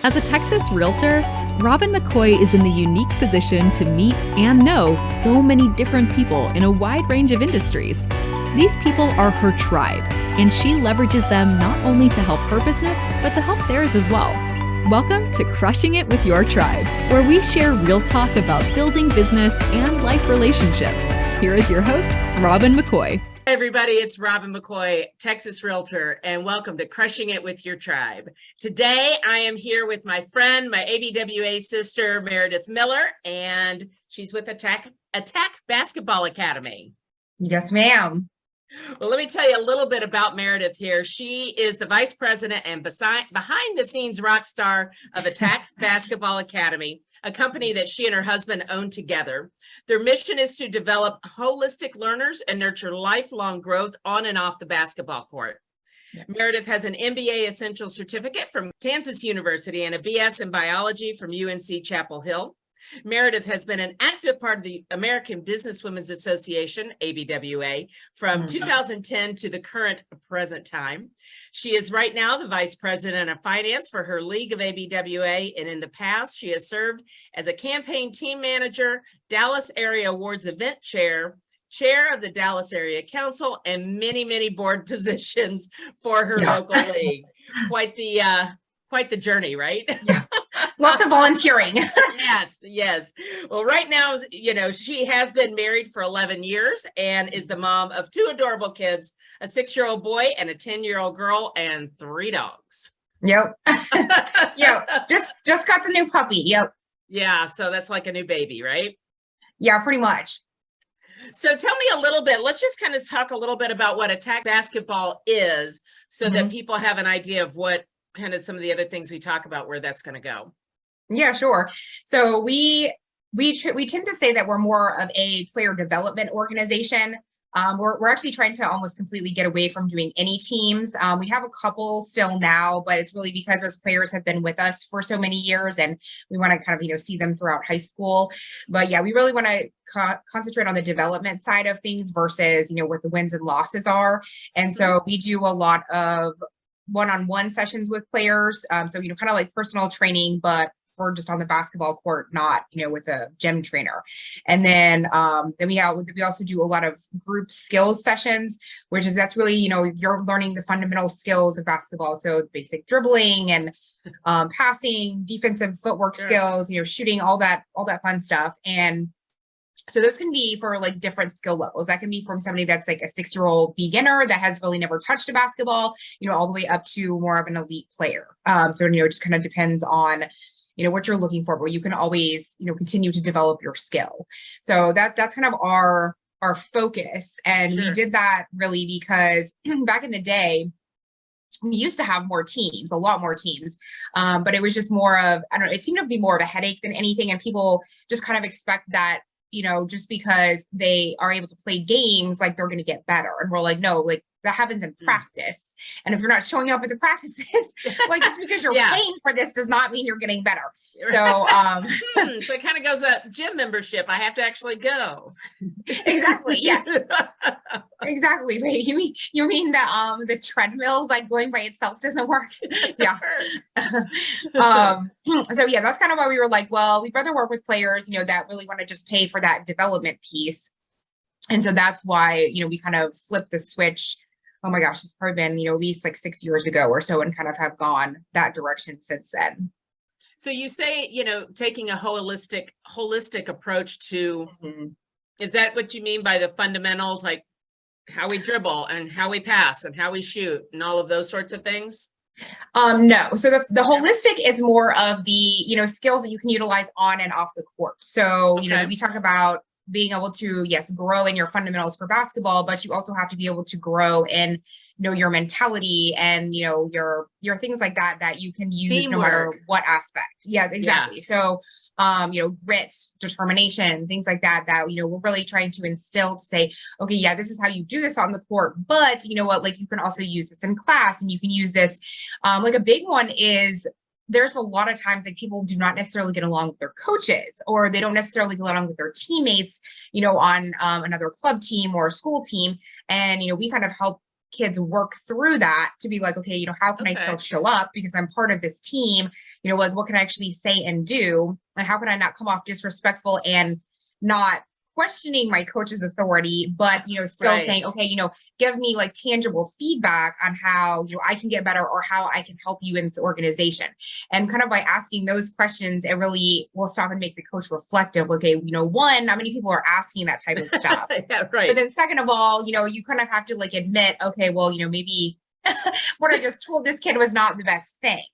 As a Texas realtor, Robin McCoy is in the unique position to meet and know so many different people in a wide range of industries. These people are her tribe, and she leverages them not only to help her business, but to help theirs as well. Welcome to Crushing It with Your Tribe, where we share real talk about building business and life relationships. Here is your host, Robin McCoy. Hey everybody, it's Robin McCoy, Texas Realtor, and welcome to Crushing It with Your Tribe. Today, I am here with my friend, my ABWA sister, Meredith Miller, and she's with Attack Basketball Academy. Yes, ma'am. Well, let me tell you a little bit about Meredith here. She is the vice president and behind the scenes rock star of Attack Basketball Academy, a company that she and her husband own together. Their mission is to develop holistic learners and nurture lifelong growth on and off the basketball court. Yeah. Meredith has an MBA Essential Certificate from Kansas University and a BS in Biology from UNC Chapel Hill. Meredith has been an active part of the American Businesswomen's Association, ABWA, from 2010 to the present time. She is right now the Vice President of Finance for her League of ABWA, and in the past, she has served as a campaign team manager, Dallas Area Awards event chair of the Dallas Area Council, and many, many board positions for her local league. Quite the journey, right? Yes. Lots of volunteering. Yes. Well, right now, she has been married for 11 years and is the mom of two adorable kids, a 6-year-old boy and a 10-year-old girl, and 3 dogs. Yep. Yep. Just got the new puppy. Yep. Yeah. So that's like a new baby, right? Yeah, pretty much. So tell me a little bit, let's just kind of talk a little bit about what Attack Basketball is so that people have an idea of what kind of some of the other things we talk about, where that's going to go. Yeah, sure. So we tend to say that we're more of a player development organization. We're actually trying to almost completely get away from doing any teams. We have a couple still now, but it's really because those players have been with us for so many years, and we want to kind of see them throughout high school. But yeah, we really want to concentrate on the development side of things versus what the wins and losses are. And so we do a lot of one-on-one sessions with players. So kind of like personal training, but for just on the basketball court, not with a gym trainer. And then we also do a lot of group skills sessions, that's really you're learning the fundamental skills of basketball, so basic dribbling and passing, defensive footwork skills, shooting, all that fun stuff. And so those can be for like different skill levels. That can be from somebody that's like a 6-year-old beginner that has really never touched a basketball, all the way up to more of an elite player. So it just kind of depends on what you're looking for, but you can always, continue to develop your skill. So that's kind of our focus. And we did that really because back in the day, we used to have more teams, a lot more teams, but it was just more of, it seemed to be more of a headache than anything. And people just kind of expect that, just because they are able to play games, like they're going to get better. And we're like, no, like that happens in practice. And if you're not showing up at the practices, like just because you're paying for this does not mean you're getting better. So, so it kind of goes up gym membership. I have to actually go. Exactly. Yeah. Exactly. Right. You mean that the treadmill, like going by itself, doesn't work. Yeah. So yeah, that's kind of why we were like, well, we'd rather work with players, that really want to just pay for that development piece. And so that's why, we kind of flipped the switch. Oh my gosh, it's probably been, at least like 6 years ago or so, and kind of have gone that direction since then. So you say, taking a holistic approach to, is that what you mean by the fundamentals, like how we dribble and how we pass and how we shoot and all of those sorts of things? No. So the holistic is more of the, skills that you can utilize on and off the court. So, we talk about being able to, grow in your fundamentals for basketball, but you also have to be able to grow in, your mentality and, your things like that you can use Teamwork. No matter what aspect. Yes, exactly. Yeah. So, grit, determination, things like that, we're really trying to instill to say, okay, yeah, this is how you do this on the court, but you know what, like you can also use this in class, and you can use this, like a big one is, there's a lot of times like people do not necessarily get along with their coaches, or they don't necessarily get along with their teammates, on another club team or a school team. And, we kind of help kids work through that to be like, okay, you know, how can I still show up because I'm part of this team? You know, like what can I actually say and do? And how can I not come off disrespectful and not questioning my coach's authority, but, you know, still saying, okay, you know, give me like tangible feedback on how, you know, I can get better or how I can help you in this organization. And kind of by asking those questions, it really will stop and make the coach reflective. Okay, you know, one, not many people are asking that type of stuff. Yeah, right. But then second of all, you know, you kind of have to like admit, okay, well, you know, maybe what I just told this kid was not the best thing.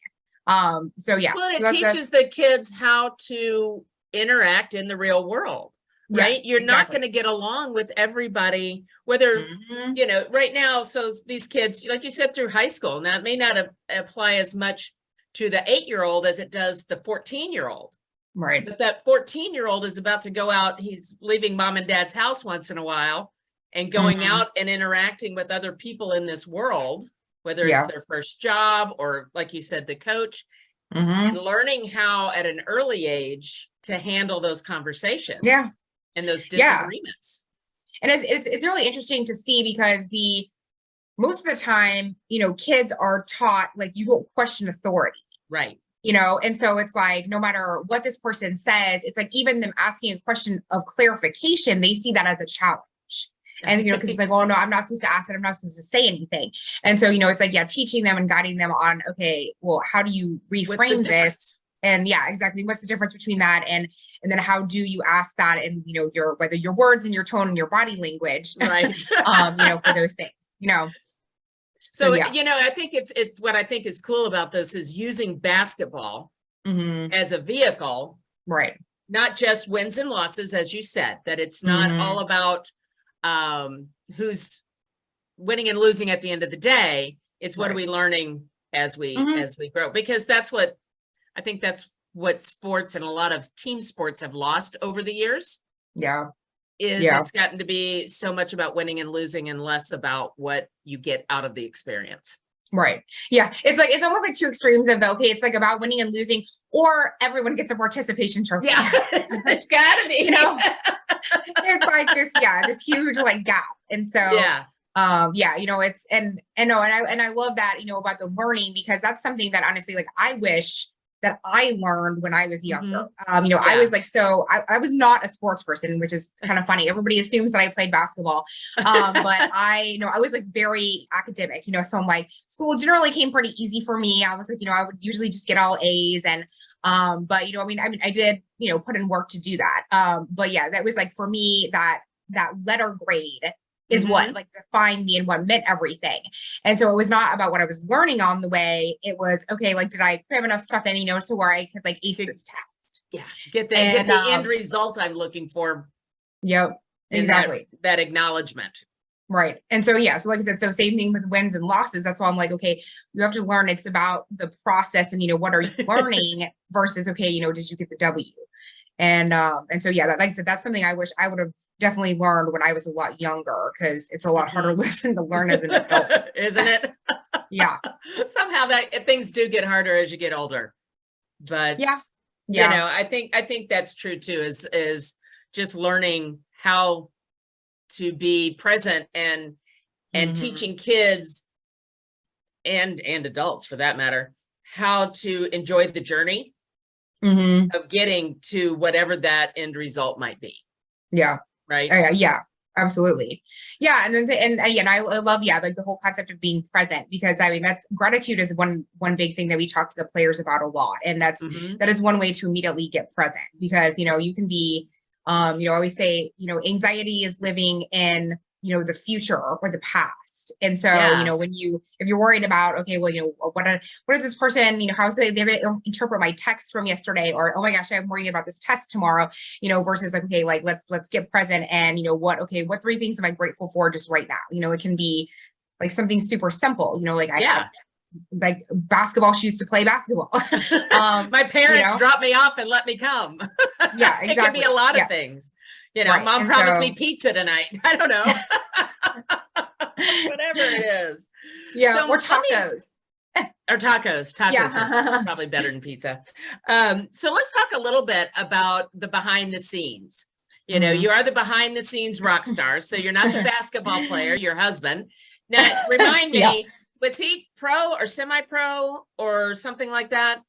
So yeah. Well, it so teaches the kids how to interact in the real world. Right. Yes, You're not going to get along with everybody, whether, you know, right now. So these kids, like you said, through high school, now it may not apply as much to the 8-year-old as it does the 14-year-old. Right. But that 14-year-old is about to go out. He's leaving mom and dad's house once in a while and going out and interacting with other people in this world, whether it's their first job or, like you said, the coach, and learning how at an early age to handle those conversations. Yeah. And those disagreements. And it's really interesting to see because most of the time, you know, kids are taught like you don't question authority. Right. You know, and so it's like no matter what this person says, it's like even them asking a question of clarification, they see that as a challenge. And, you know, because it's like, oh, no, I'm not supposed to ask it. I'm not supposed to say anything. And so, you know, it's like, teaching them and guiding them on, okay, well, how do you reframe this? And exactly. What's the difference between that? And then how do you ask that and, you know, whether your words and your tone and your body language, right. You know, for those things, you know. So, you know, I think it's what I think is cool about this is using basketball as a vehicle, right? Not just wins and losses, as you said, that it's not all about who's winning and losing at the end of the day. It's what are we learning as we grow, because that's what sports and a lot of team sports have lost over the years. It's gotten to be so much about winning and losing and less about what you get out of the experience. Right. Yeah. It's almost like two extremes of it's like about winning and losing, or everyone gets a participation trophy. Yeah. It's gotta be, you know, it's like this huge like gap. And so, you know, I love that, you know, about the learning, because that's something that honestly, like, I wish that I learned when I was younger. You know, I was like, I was not a sports person, which is kind of funny. Everybody assumes that I played basketball. But I was like very academic, you know, so I'm like, school generally came pretty easy for me. I was like, you know, I would usually just get all A's and, but, you know, I mean, I did, you know, put in work to do that. But that was like, for me, that letter grade is what like defined me and what meant everything. And so it was not about what I was learning on the way. It was, okay, like, did I cram enough stuff in, you know, to where I could like ace this test? Yeah. Get the end result I'm looking for. Yep. Exactly. That acknowledgement. Right. And so, so like I said, so same thing with wins and losses. That's why I'm like, okay, you have to learn. It's about the process and, you know, what are you learning versus, okay, you know, did you get the W? And so, like I said, that's something I wish I would have definitely learned when I was a lot younger, because it's a lot harder lesson to learn as an adult. Isn't it? Yeah. Somehow things do get harder as you get older, but you know, I think that's true too, is just learning how to be present and teaching kids and adults for that matter, how to enjoy the journey of getting to whatever that end result might be. Yeah. Right. Yeah, absolutely. Yeah. And then, I love, like the whole concept of being present, because I mean, that's gratitude is one big thing that we talk to the players about a lot. And that is one way to immediately get present, because, you know, you can be, you know, I always say, you know, anxiety is living in, you know, the future or the past. And so, you know, if you're worried about, okay, well, you know, what is this person, you know, how's they're going to interpret my text from yesterday, or, oh my gosh, I'm worrying about this test tomorrow, you know, versus like, okay, like, let's get present and, you know, what 3 things am I grateful for just right now? You know, it can be like something super simple, you know, like I have like basketball shoes to play basketball. My parents dropped me off and let me come. Yeah, exactly. It could be a lot of things. You know, Mom promised me pizza tonight. I don't know. Whatever it is. Yeah, so, or tacos. Tacos are probably better than pizza. So let's talk a little bit about the behind the scenes. You know, you are the behind the scenes rock star. So you're not the basketball player, your husband. Now, remind me, Yeah. was he pro or semi-pro or something like that?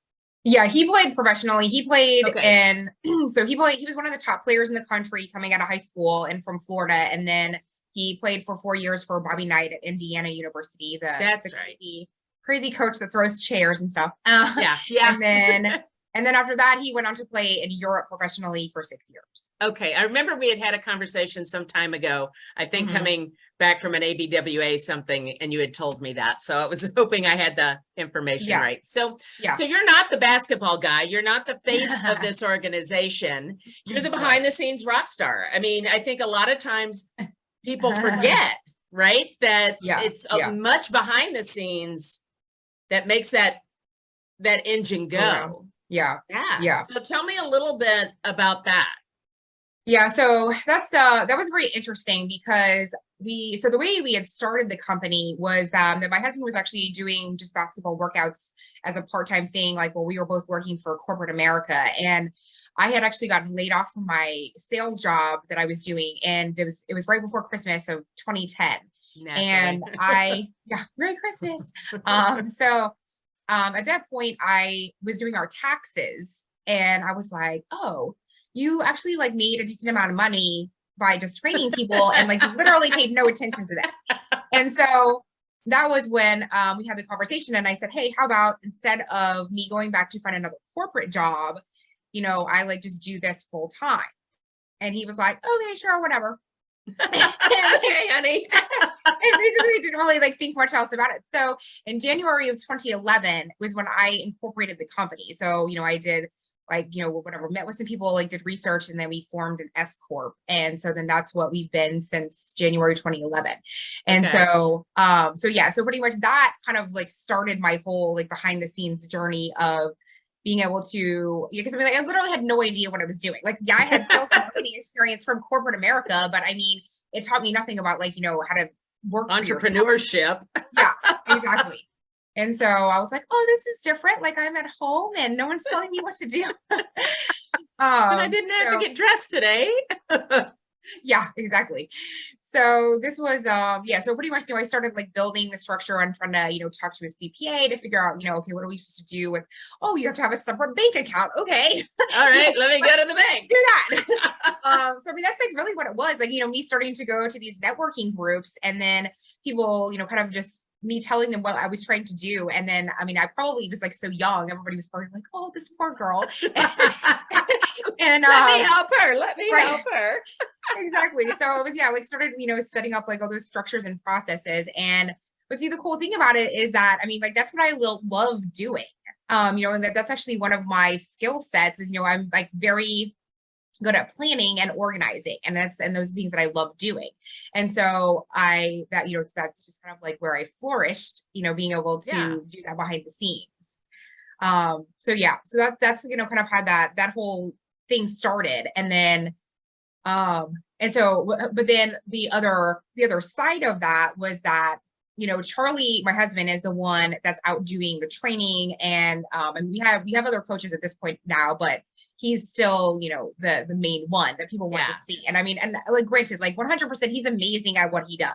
Yeah, he played professionally. He played Okay. in, so he was one of the top players in the country coming out of high school and from Florida. And then he played for 4 years for Bobby Knight at Indiana University, the That's right. crazy coach that throws chairs and stuff. Yeah. Yeah. And then after that, he went on to play in Europe professionally for 6 years. Okay. I remember we had a conversation some time ago, I think Mhm. coming back from an ABWA something, and you had told me that. So I was hoping I had the information Yeah. right. So, Yeah. so you're not the basketball guy. You're not the face of this organization. You're the behind the scenes rock star. I mean, I think a lot of times people forget, right? That Yeah. it's Yeah. much behind the scenes that makes that engine go. Yeah. Yeah. Yeah. So tell me a little bit about that. Yeah, so that was very interesting because the way we had started the company was that my husband was actually doing just basketball workouts as a part-time thing, like while we were both working for corporate America. And I had actually gotten laid off from my sales job that I was doing, and it was right before Christmas of 2010. Naturally. And Merry Christmas. At that point I was doing our taxes, and I was like, oh, you actually like made a decent amount of money by just training people, and like you literally paid no attention to this. And so that was when we had the conversation, and I said, hey, how about instead of me going back to find another corporate job, I like just do this full time. And he was like, okay, sure, whatever. Okay, honey. And basically didn't really like think much else about it. So in January of 2011 was when I incorporated the company. So, I did whatever, met with some people, like did research, and then we formed an S Corp. And so then that's what we've been since January 2011. And Okay. so pretty much that kind of like started my whole like behind the scenes journey of being able to, because I mean, like I literally had no idea what I was doing. Like, yeah, I had sales and marketing experience from corporate America, but I mean, it taught me nothing about like, how to work entrepreneurship. Yeah, exactly. And so I was like, oh, this is different. Like I'm at home and no one's telling me what to do. And I didn't have to get dressed today. Yeah, exactly. So this was, so pretty much, I started like building the structure on trying to, talk to a CPA to figure out, okay, what are we supposed to do with, oh, you have to have a separate bank account. Okay. All right, let me go to the bank. Do that. So I mean, that's like really what it was. Like, me starting to go to these networking groups, and then people, kind of just me telling them what I was trying to do. And then, I mean, I probably was like so young, everybody was probably like, oh, this poor girl. And let me help her. Let me right. help her. Exactly. So it was, like started, setting up like all those structures and processes. But see, the cool thing about it is that, I mean, like, that's what I love doing. And that's actually one of my skill sets is, I'm like very good at planning and organizing, and those things that I love doing. And so so that's just kind of like where I flourished, being able to do that behind the scenes. So that's kind of how that whole thing started. And then but then the other side of that was that, Charlie, my husband, is the one that's out doing the training, and we have other coaches at this point now, but he's still, the main one that people want to see. And I mean, and like, granted, like 100%, he's amazing at what he does.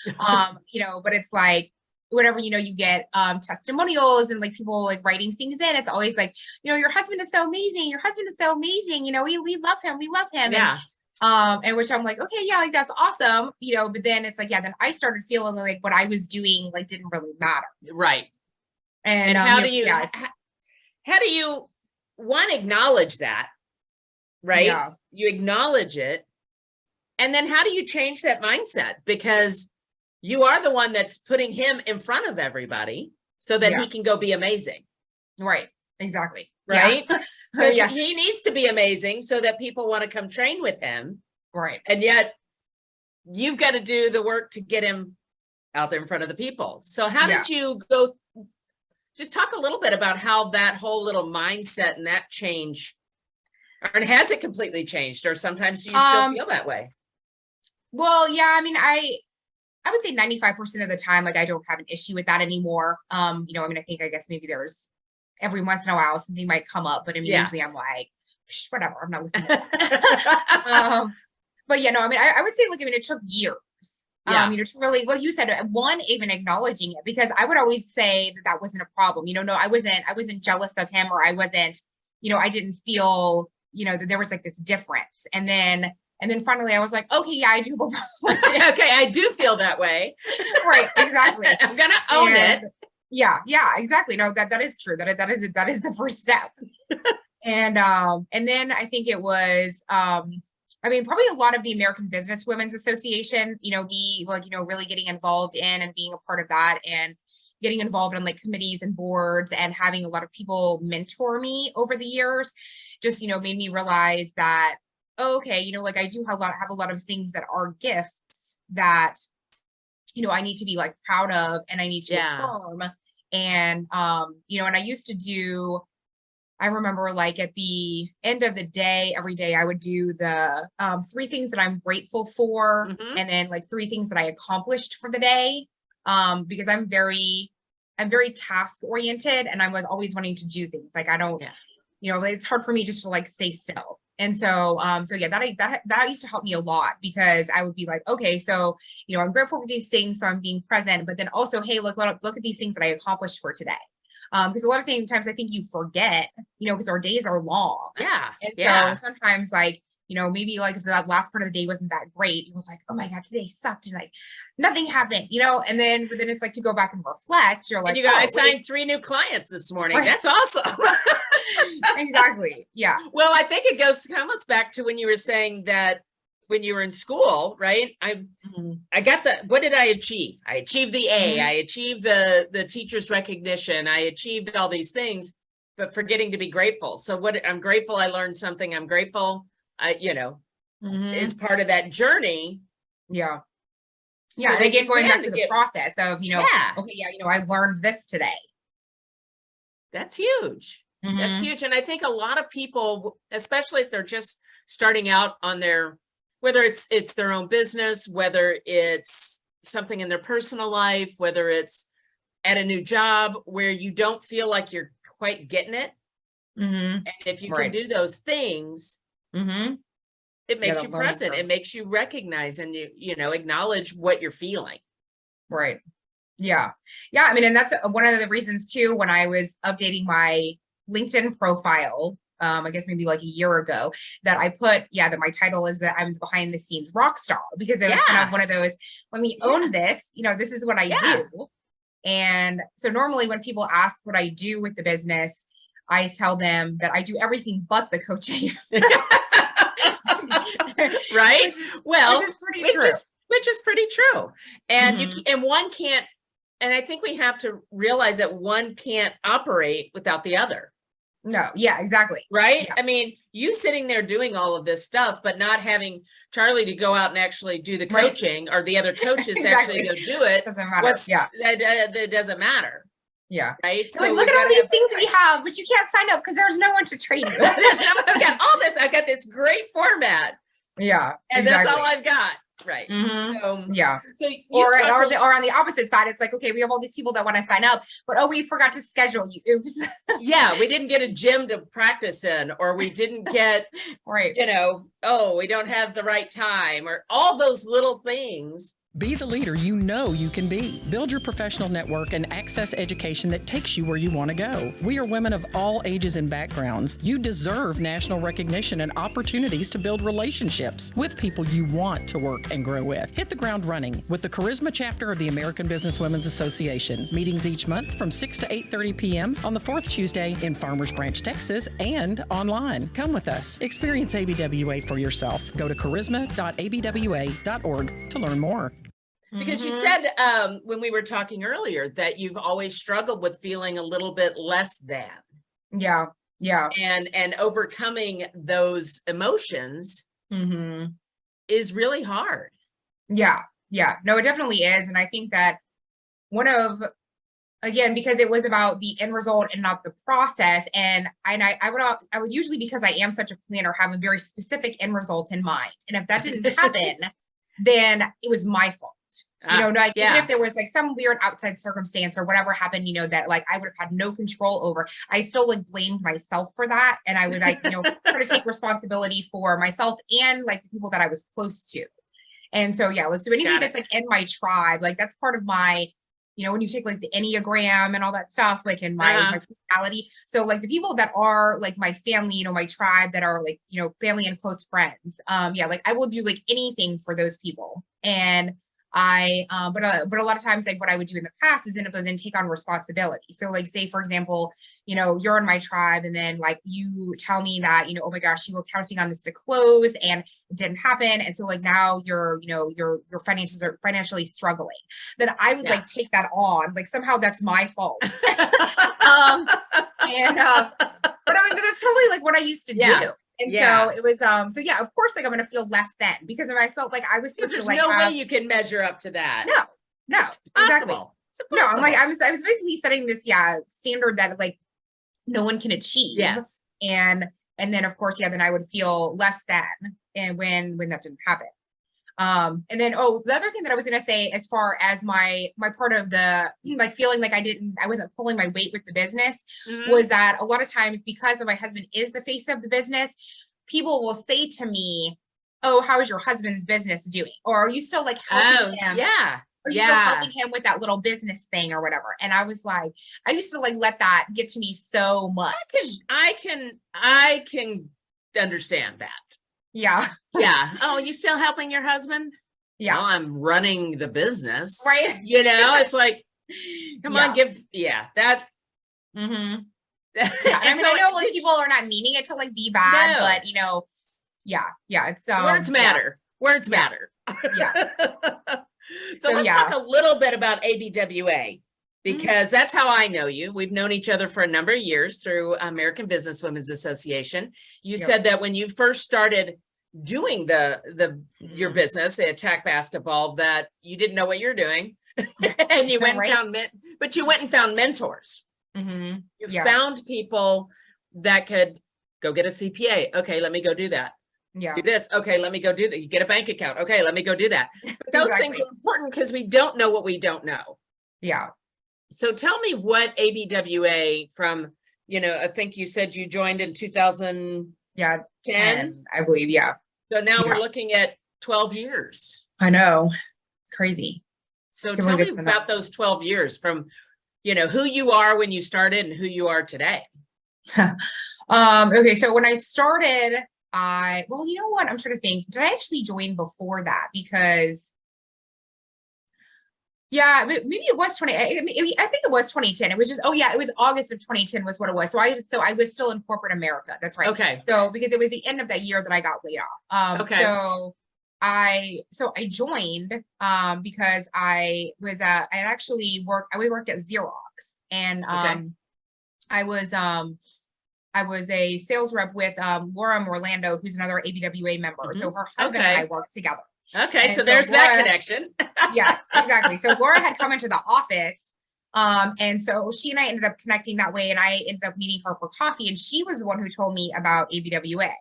But it's like, whenever, you get testimonials and like people like writing things in, it's always like, your husband is so amazing. Your husband is so amazing. We love him. We love him. Yeah. And which I'm like, okay, yeah, like that's awesome. But then it's like, yeah, then I started feeling like what I was doing, like, didn't really matter. Right. And how do you, how do you, one, acknowledge that, right? Yeah. You acknowledge it. And then how do you change that mindset? Because you are the one that's putting him in front of everybody so that he can go be amazing. Right. Exactly. Right. Because he needs to be amazing so that people want to come train with him. Right. And yet you've got to do the work to get him out there in front of the people. So how did you go? Just talk a little bit about how that whole little mindset and that change, or has it completely changed, or sometimes do you still feel that way? Well, yeah, I mean, I would say 95% of the time, like, I don't have an issue with that anymore. I mean, I guess maybe there's every once in a while something might come up, but I mean, usually I'm like, whatever, I'm not listening. But I mean, I would say, like, I mean, it took years Yeah. To really, like you said, one, even acknowledging it, because I would always say that wasn't a problem. No, I wasn't jealous of him, or I wasn't, I didn't feel, that there was like this difference. And then finally I was like, okay, yeah, I do have a problem with it. Okay, I do feel that way. Right, exactly. I'm gonna own it. Yeah, exactly. No, that is true. That is the first step. And then I think it was probably a lot of the American Business Women's Association, me like, really getting involved in and being a part of that, and getting involved in like committees and boards, and having a lot of people mentor me over the years, just, made me realize that, okay, like I do have a lot of things that are gifts that, I need to be like proud of, and I need to affirm. And, and I used to do, I remember like at the end of the day, every day I would do the 3 things that I'm grateful for, and then like 3 things that I accomplished for the day. Because I'm very task oriented, and I'm like always wanting to do things. Like I don't, it's hard for me just to like stay still. And so, that used to help me a lot, because I would be like, okay, so, I'm grateful for these things, so I'm being present, but then also, hey, look at these things that I accomplished for today. Because a lot of times I think you forget, because our days are long. Yeah. And so sometimes like, maybe like if that last part of the day wasn't that great, you were like, oh my God, today sucked, and like nothing happened, but then it's like to go back and reflect, you're like, I signed 3 new clients this morning. Right. That's awesome. Exactly. Yeah. Well, I think it goes almost back to when you were saying that when you were in school, right? I got what did I achieve? I achieved the A, I achieved the teacher's recognition, I achieved all these things, but forgetting to be grateful. So I'm grateful I learned something. I'm grateful, is part of that journey. Yeah. So yeah. And again, going back to the process of, I learned this today. That's huge. That's huge. And I think a lot of people, especially if they're just starting out on whether it's their own business, whether it's something in their personal life, whether it's at a new job where you don't feel like you're quite getting it. And if you can do those things, it makes you present. It makes you recognize and you acknowledge what you're feeling. Right. Yeah. Yeah. I mean, and that's one of the reasons too, when I was updating my LinkedIn profile, I guess maybe like a year ago, that I put, that my title is that I'm behind the scenes rock star, because it was kind of one of those, let me own this, this is what I do. And so normally when people ask what I do with the business, I tell them that I do everything but the coaching. Right. Which is pretty true. Which is pretty true. And and one can't, and I think we have to realize that one can't operate without the other. No. Yeah, exactly. Right. Yeah. I mean, you sitting there doing all of this stuff, but not having Charlie to go out and actually do the coaching, or the other coaches actually go do it. Doesn't matter. That doesn't matter. Yeah. Right. So look at all these things we have, but you can't sign up because there's no one to train you. I've got all this. I've got this great format. Yeah. And that's all I've got. Right. So So or on the opposite side, it's like, okay, we have all these people that want to sign up, but we forgot to schedule you. Oops. Yeah, we didn't get a gym to practice in, or we didn't get right. We don't have the right time, or all those little things. Be the leader you know you can be. Build your professional network and access education that takes you where you want to go. We are women of all ages and backgrounds. You deserve national recognition and opportunities to build relationships with people you want to work and grow with. Hit the ground running with the Charisma chapter of the American Business Women's Association. Meetings each month from 6 to 8:30 p.m. on the 4th Tuesday in Farmers Branch, Texas, and online. Come with us. Experience ABWA for yourself. Go to charisma.abwa.org to learn more. Because you said when we were talking earlier that you've always struggled with feeling a little bit less than. Yeah. Yeah. And overcoming those emotions is really hard. Yeah. Yeah. No, it definitely is. And I think that because it was about the end result and not the process. And I would usually, because I am such a planner, have a very specific end result in mind. And if that didn't happen, then it was my fault. Even if there was like some weird outside circumstance or whatever happened, that like I would have had no control over, I still like blamed myself for that. And I would try to take responsibility for myself and like the people that I was close to. And so, yeah, like, so anything Got that's it. like in my tribe, like that's part of my, when you take like the Enneagram and all that stuff, like in my personality. So like the people that are like my family, my tribe that are like, family and close friends. Yeah, like I will do like anything for those people. And but a lot of times, like what I would do in the past is end up then take on responsibility. So like, say, for example, you're in my tribe and then like you tell me that, oh my gosh, you were counting on this to close and it didn't happen. And so like now your finances are financially struggling. Then I would like take that on, like somehow that's my fault. But I mean, that's totally like what I used to do. And so it was, so yeah, of course, like I'm going to feel less than, because if I felt like I was supposed there's to like, no way you can measure up to that. No, it's exactly. impossible. No, I'm like, I was basically setting this, standard that like no one can achieve. Yes. And then of course, then I would feel less than, and when that didn't happen. And then, the other thing that I was going to say, as far as my part of the, like feeling like I wasn't pulling my weight with the business, was that a lot of times, because of my husband is the face of the business, people will say to me, "Oh, how is your husband's business doing?" Or, "Are you still like helping him?" Yeah. Are you still helping him with that little business thing or whatever? And I was like, I used to like let that get to me so much. I can understand that. Yeah. Yeah. Oh, you still helping your husband? Yeah. Well, I'm running the business. Right. It's like, come on, that. Mm-hmm. Yeah. I mean, I know like people are not meaning it to like be bad, but it's words matter. Words matter. Yeah. So let's talk a little bit about ABWA, because that's how I know you. We've known each other for a number of years through American Business Women's Association. You said that when you first started doing your business, the Attack Basketball, that you didn't know what you're doing, and you went and found mentors. Mm-hmm. You found people that could go get a CPA. Okay, let me go do that. Yeah. Do this. Okay, let me go do that. You get a bank account. Okay, let me go do that. But those things are important because we don't know what we don't know. Yeah. So tell me what ABWA from, I think you said you joined in 2010. Yeah, 10, I believe. Yeah. So now we're looking at 12 years. I know. It's crazy. So tell me about those 12 years from, who you are when you started and who you are today. Okay. So when I started, well, you know what? I'm trying to think. Did I actually join before that? Because maybe it was I think it was 2010. It was just, it was August of 2010 was what it was. So I was still in corporate America. That's right. Okay. So because it was the end of that year that I got laid off. Okay. So I joined because I was I worked at Xerox, and I was a sales rep with Laura Orlando, who's another ABWA member. So her husband and I worked together. Okay, so there's Laura, that connection. Yes, exactly. So Laura had come into the office, and so she and I ended up connecting that way, and I ended up meeting her for coffee, and she was the one who told me about ABWA.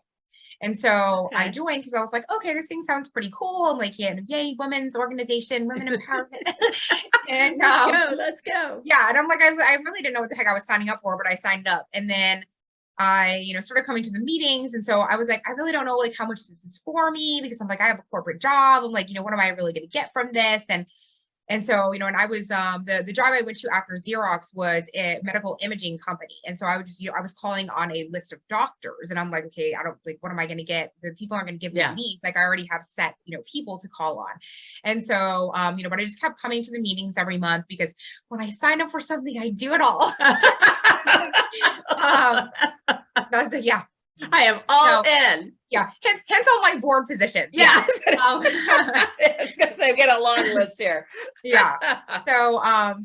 And so I joined because I was like, okay, this thing sounds pretty cool. I'm like, yay, women's organization, women empowerment. And let's go. Yeah, and I'm like, I really didn't know what the heck I was signing up for, but I signed up, and then I, started coming to the meetings. And so I was like, I really don't know like how much this is for me, because I'm like, I have a corporate job. I'm like, what am I really going to get from this? And so, and I was, the job I went to after Xerox was a medical imaging company. And so I would just, I was calling on a list of doctors, and I'm like, okay, I don't like, what am I going to get? The people aren't going to give me leads. Like I already have set, people to call on. And so, but I just kept coming to the meetings every month, because when I sign up for something, I do it all. I am all in. Yeah. Hence all my board positions. Yeah. I was gonna say, I've got a long list here. Yeah. So that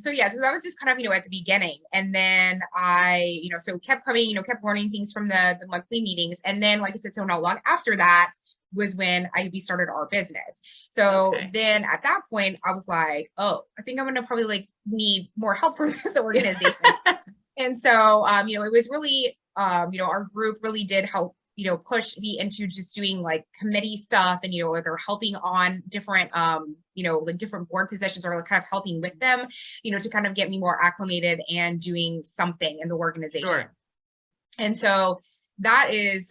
was just kind of, at the beginning. And then I, so kept coming, kept learning things from the monthly meetings. And then, like I said, so not long after that was when we started our business. So then at that point, I was like, oh, I think I'm going to probably like need more help from this organization. And so, it was really, our group really did help, push me into just doing like committee stuff, and, like they're helping on different, like different board positions, or like kind of helping with them, to kind of get me more acclimated and doing something in the organization. Sure. And so that is,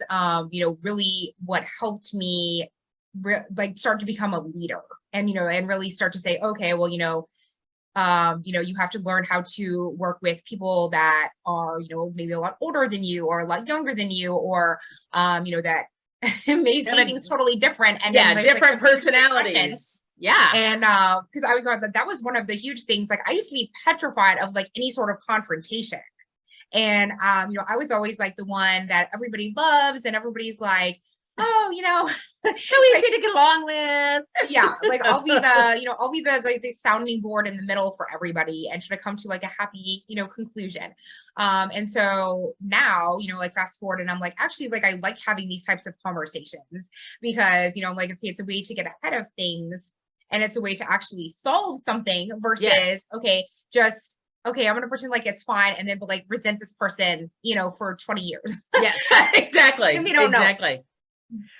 really what helped me like start to become a leader and, and really start to say, okay, well, you have to learn how to work with people that are, maybe a lot older than you or a lot younger than you, or, that may see things totally different. And yeah, then different personalities. Yeah. And because I would go that was one of the huge things. Like I used to be petrified of like any sort of confrontation. And I was always like the one that everybody loves and everybody's like, oh, so easy to get along with. Yeah, like I'll be the sounding board in the middle for everybody and try to come to like a happy, conclusion. And so now, like fast forward and I'm like, actually, like I like having these types of conversations because, I'm like, okay, it's a way to get ahead of things and it's a way to actually solve something versus, okay, I'm going to pretend like it's fine and then like resent this person, for 20 years. Yes, exactly. And we don't know.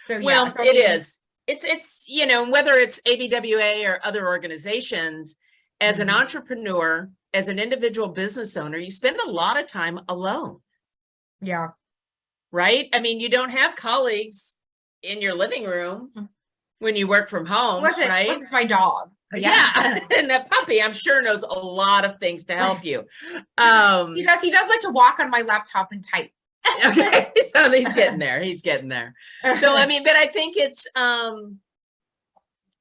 So, well, it is. It's, whether it's ABWA or other organizations, as an entrepreneur, as an individual business owner, you spend a lot of time alone. Yeah. Right? I mean, you don't have colleagues in your living room when you work from home, right? Unless it's my dog. Yeah. And that puppy, I'm sure, knows a lot of things to help you. He does like to walk on my laptop and type. Okay, so he's getting there. So, I mean, but I think it's,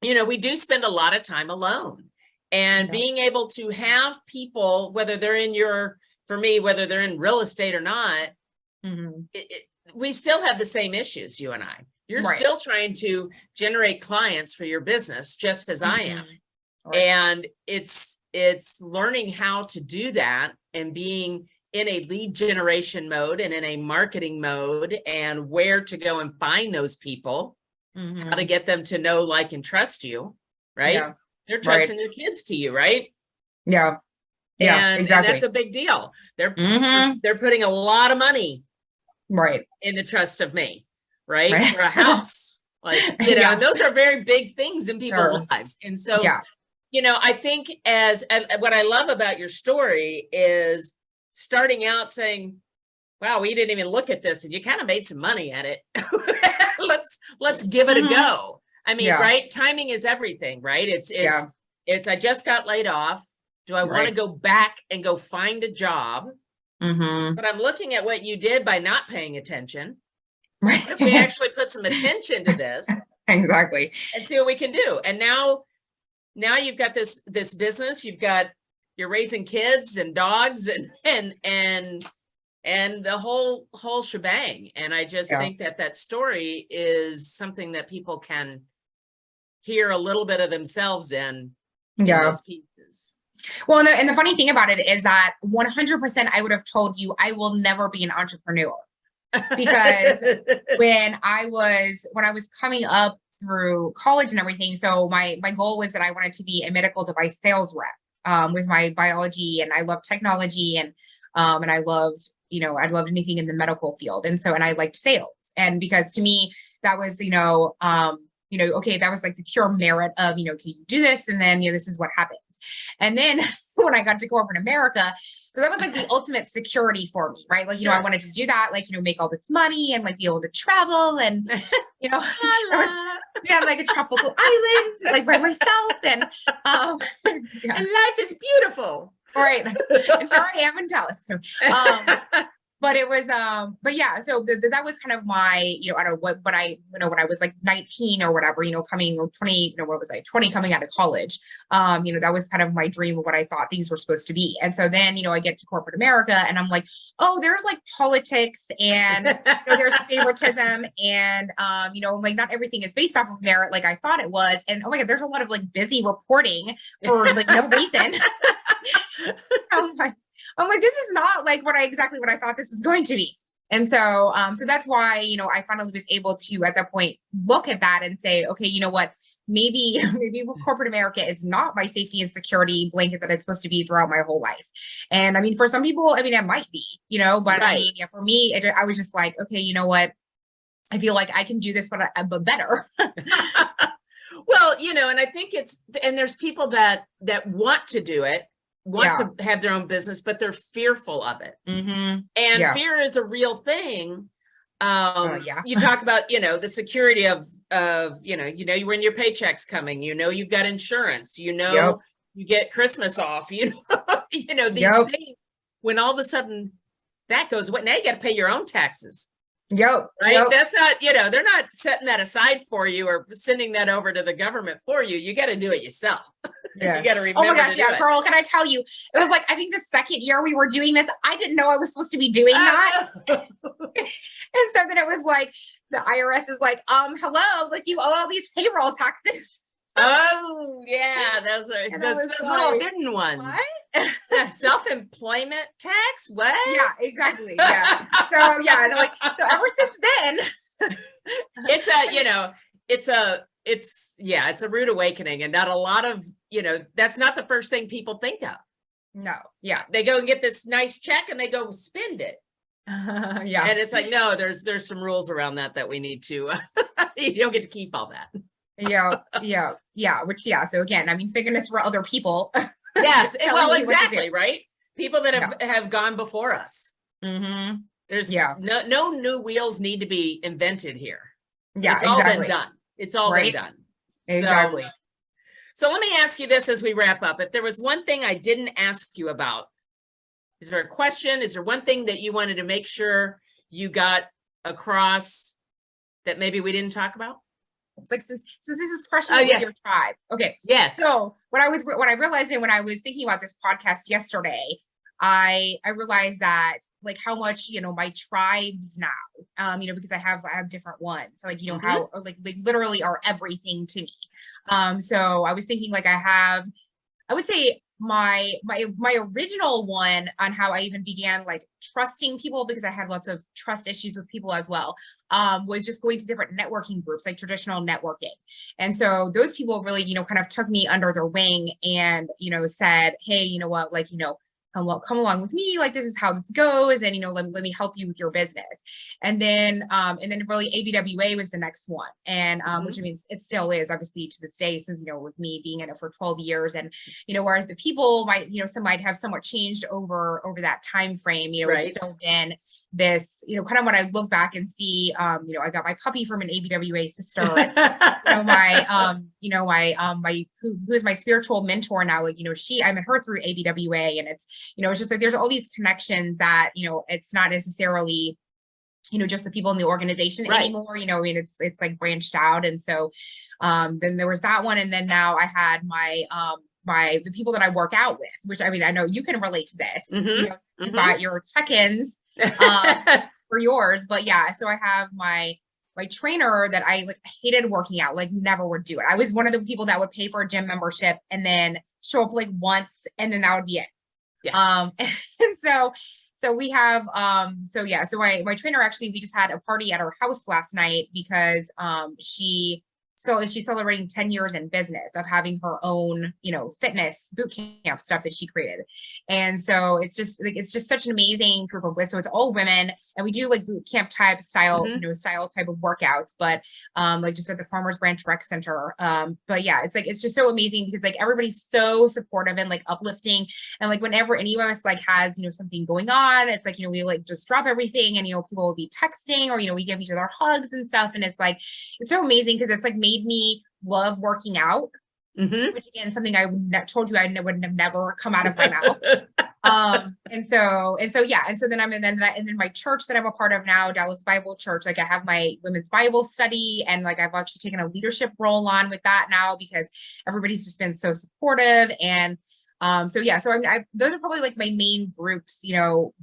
we do spend a lot of time alone and being able to have people, whether they're whether they're in real estate or not, we still have the same issues, you and I. You're still trying to generate clients for your business, just as I am. Right. And it's learning how to do that and being in a lead generation mode and in a marketing mode and where to go and find those people, how to get them to know, like, and trust you, right? Yeah. They're trusting their kids to you, right? Yeah. Yeah, and, exactly. And that's a big deal. They're putting a lot of money in the trust of me, right? For a house. Like, and those are very big things in people's lives. And so, I think as what I love about your story is starting out saying, wow, we didn't even look at this and you kind of made some money at it. let's give it a go. I mean, right? Timing is everything, right? It's I just got laid off. Do I want to go back and go find a job? But I'm looking at what you did by not paying attention. Right. What if we actually put some attention to this? Exactly. And see what we can do. And now you've got this business, you're raising kids and dogs and the whole shebang. And I just think that story is something that people can hear a little bit of themselves in those pieces. Well, and the funny thing about it is that 100% I would have told you I will never be an entrepreneur because when I was coming up through college and everything, so my goal was that I wanted to be a medical device sales rep with my biology, and I loved technology and I loved, I loved anything in the medical field. And I liked sales. And because to me, that was, okay, that was like the pure merit of, okay, you do this and then, this is what happens. And then when I got to corporate America, so that was like the ultimate security for me, right? Like, I wanted to do that, like, make all this money and like be able to travel and, I was like a tropical island, like by myself. And, and life is beautiful. Right. And here I am in Dallas. So, but it was, but yeah, so that was kind of my, I don't know what I, when I was like 19 or whatever, coming or 20, what was I, 20 coming out of college, that was kind of my dream of what I thought things were supposed to be. And so then, I get to corporate America and I'm like, oh, there's like politics and there's favoritism and, like not everything is based off of merit like I thought it was. And oh my God, there's a lot of like busy reporting for like no reason. I'm like, this is not like what I thought this was going to be. And so, so that's why, I finally was able to, at that point, look at that and say, okay, you know what, maybe corporate America is not my safety and security blanket that it's supposed to be throughout my whole life. And I mean, for some people, I mean, it might be, but I mean, for me, I was just like, okay, you know what, I feel like I can do this, but better. Well, and I think and there's people that want to do it, want to have their own business, but they're fearful of it. And fear is a real thing. You talk about, the security of when your paycheck's coming, you've got insurance, Yep. you get Christmas off, these Yep. things, when all of a sudden that goes away, now you got to pay your own taxes. Yep. Right. Yep. That's not, they're not setting that aside for you or sending that over to the government for you. You got to do it yourself. Yeah. You got to remember. Oh my gosh, to do yeah, it. Carl, can I tell you? It was like, I think the second year we were doing this, I didn't know I was supposed to be doing that. And so then it was like, the IRS is like, hello, like you owe all these payroll taxes. Oh yeah, those are those little hidden ones. What? Self-employment tax? What? Yeah, exactly. Yeah. So yeah, so ever since then, it's a rude awakening, and not a lot of, that's not the first thing people think of. no, yeah. They go and get this nice check and they go spend it. Yeah. And it's like, no, there's some rules around that we need to, you don't get to keep all that. Yeah. Which, so again, I mean, thank goodness for other people. Yes. telling Well, you what to exactly. do. Right. People that have gone before us. Mm-hmm. There's no new wheels need to be invented here. Yeah, it's all exactly. been done. It's all been done. Exactly. So let me ask you this as we wrap up. If there was one thing I didn't ask you about, is there a question? Is there one thing that you wanted to make sure you got across that maybe we didn't talk about? Like since this is crushing your tribe. Okay. Yes. So what I realized when I was thinking about this podcast yesterday, I realized that like how much, my tribes now, because I have different ones. So like, how like they literally are everything to me. So I was thinking like I would say my original one on how I even began like trusting people, because I had lots of trust issues with people as well, was just going to different networking groups, like traditional networking. And so those people really, kind of took me under their wing and, said, hey, you know what, like, come along with me, like this is how this goes, and let me help you with your business. And then really ABWA was the next one, and which means it still is obviously to this day, since with me being in it for 12 years, and whereas the people might some might have somewhat changed over that time frame, it's still been this, kind of when I look back and see, I got my puppy from an ABWA sister, my who is my spiritual mentor now, like I met her through ABWA, and it's it's just like there's all these connections that it's not necessarily just the people in the organization anymore, I mean it's like branched out. And so then there was that one, and then now I had my the people that I work out with, which I mean I know you can relate to this. You've got your check-ins for yours, but so I have my trainer that I like hated working out, like never would do it. I was one of the people that would pay for a gym membership and then show up like once, and then that would be it. And so we have so my trainer, actually we just had a party at her house last night because she's celebrating 10 years in business of having her own, fitness boot camp stuff that she created. And so it's just such an amazing group of women. So it's all women, and we do like boot camp type style, style type of workouts, but like just at the Farmers Branch Rec Center. But it's just so amazing because like everybody's so supportive and like uplifting. And like whenever any of us like has, something going on, it's like, we like just drop everything, and, people will be texting, or, we give each other hugs and stuff. And it's like, it's so amazing because it's like made me love working out, which again, something I told you I would have never come out of my mouth. And then my church that I'm a part of now, Dallas Bible Church, like I have my women's Bible study, and like I've actually taken a leadership role on with that now because everybody's just been so supportive. And so I mean, those are probably like my main groups,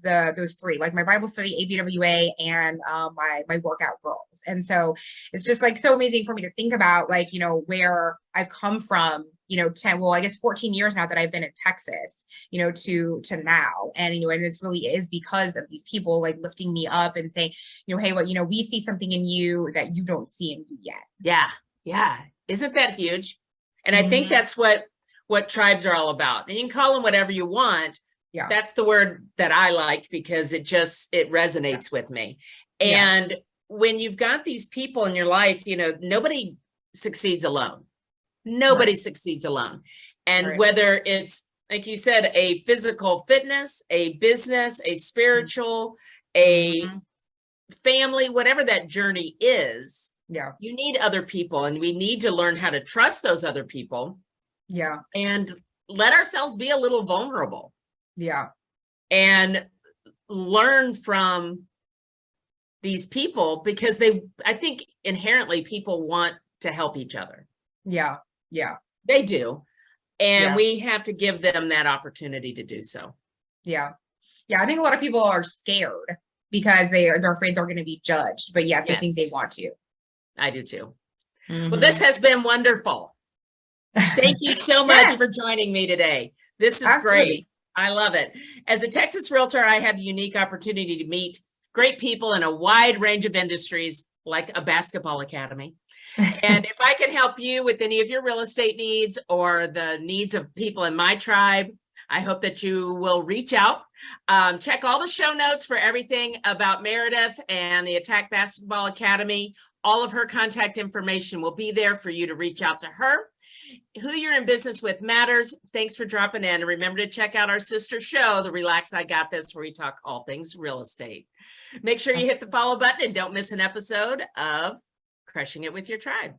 those three, like my Bible study, ABWA, and my workout girls. And so it's just like so amazing for me to think about, like, where I've come from, 14 years now that I've been in Texas, to now. And, and it's really is because of these people like lifting me up and saying, hey, we see something in you that you don't see in you yet. Yeah. Yeah. Isn't that huge? And I think that's what tribes are all about. And you can call them whatever you want. Yeah. That's the word that I like because it resonates with me. And when you've got these people in your life, nobody succeeds alone. Nobody succeeds alone. And whether it's, like you said, a physical fitness, a business, a spiritual, a family, whatever that journey is, Yeah. You need other people, and we need to learn how to trust those other people. Yeah. And let ourselves be a little vulnerable. Yeah. And learn from these people, because I think inherently people want to help each other. Yeah. Yeah. They do. And Yeah. we have to give them that opportunity to do so. Yeah. Yeah. I think a lot of people are scared because they're afraid they're going to be judged. But yes, I think they want to. I do too. Mhm. Well, this has been wonderful. Thank you so much Yes. for joining me today. This is Absolutely. great. I love it. As a Texas realtor, I have the unique opportunity to meet great people in a wide range of industries, like a basketball academy. And if I can help you with any of your real estate needs or the needs of people in my tribe, I hope that you will reach out. Check all the show notes for everything about Meredith and the Attack Basketball Academy. All of her contact information will be there for you to reach out to her. Who you're in business with matters. Thanks for dropping in. And remember to check out our sister show, The Relax I Got This, where we talk all things real estate. Make sure you hit the follow button and don't miss an episode of Crushing It with Your Tribe.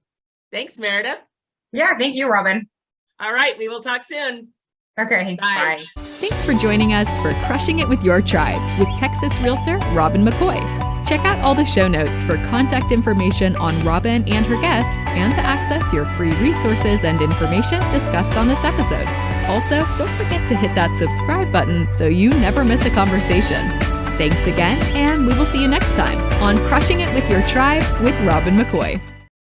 Thanks, Meredith. Yeah. Thank you, Robin. All right, we will talk soon. Okay. Bye. Bye. Thanks for joining us for Crushing It with Your Tribe with Texas realtor Robin McCoy. Check out all the show notes for contact information on Robin and her guests and to access your free resources and information discussed on this episode. Also, don't forget to hit that subscribe button so you never miss a conversation. Thanks again, and we will see you next time on Crushing It with Your Tribe with Robin McCoy.